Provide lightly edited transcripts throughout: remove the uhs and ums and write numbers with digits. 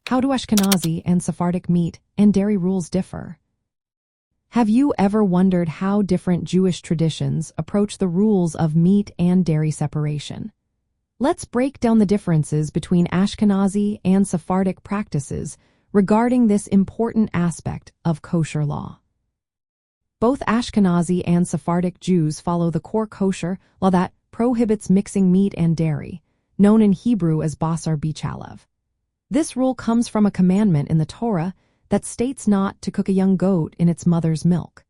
How do Ashkenazi and Sephardic meat and dairy rules differ? Have you ever wondered how different Jewish traditions approach the rules of meat and dairy separation? Let's break down the differences between Ashkenazi and Sephardic practices regarding this important aspect of kosher law. Both Ashkenazi and Sephardic Jews follow the core kosher law that prohibits mixing meat and dairy, known in Hebrew as basar bichalev. This rule comes from a commandment in the Torah that states not to cook a young goat in its mother's milk.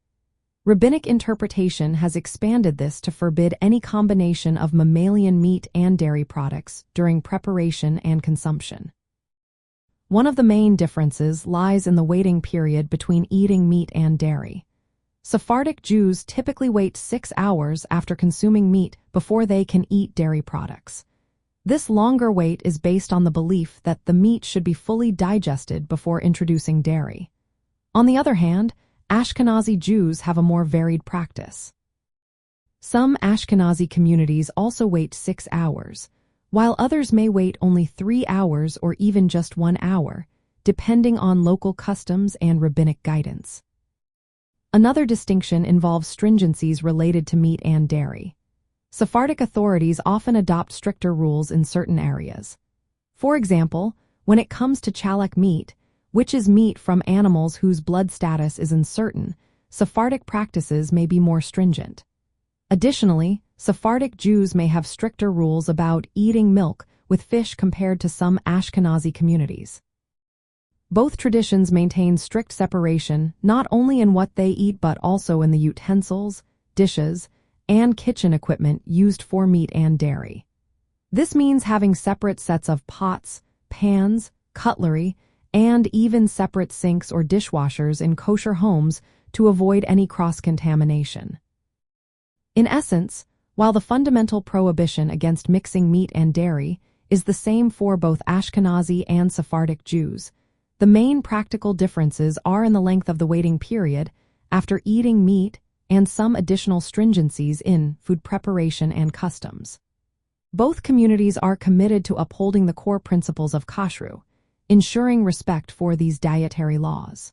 Rabbinic interpretation has expanded this to forbid any combination of mammalian meat and dairy products during preparation and consumption. One of the main differences lies in the waiting period between eating meat and dairy. Sephardic Jews typically wait 6 hours after consuming meat before they can eat dairy products. This longer wait is based on the belief that the meat should be fully digested before introducing dairy. On the other hand, Ashkenazi Jews have a more varied practice. Some Ashkenazi communities also wait 6 hours, while others may wait only 3 hours or even just 1 hour, depending on local customs and rabbinic guidance. Another distinction involves stringencies related to meat and dairy. Sephardic authorities often adopt stricter rules in certain areas. For example, when it comes to chalak meat, which is meat from animals whose blood status is uncertain, Sephardic practices may be more stringent. Additionally, Sephardic Jews may have stricter rules about eating milk with fish compared to some Ashkenazi communities. Both traditions maintain strict separation not only in what they eat but also in the utensils, dishes, and kitchen equipment used for meat and dairy. This means having separate sets of pots, pans, cutlery, and even separate sinks or dishwashers in kosher homes to avoid any cross-contamination. In essence, while the fundamental prohibition against mixing meat and dairy is the same for both Ashkenazi and Sephardic Jews, the main practical differences are in the length of the waiting period after eating meat and some additional stringencies in food preparation and customs. Both communities are committed to upholding the core principles of Kashrut, ensuring respect for these dietary laws.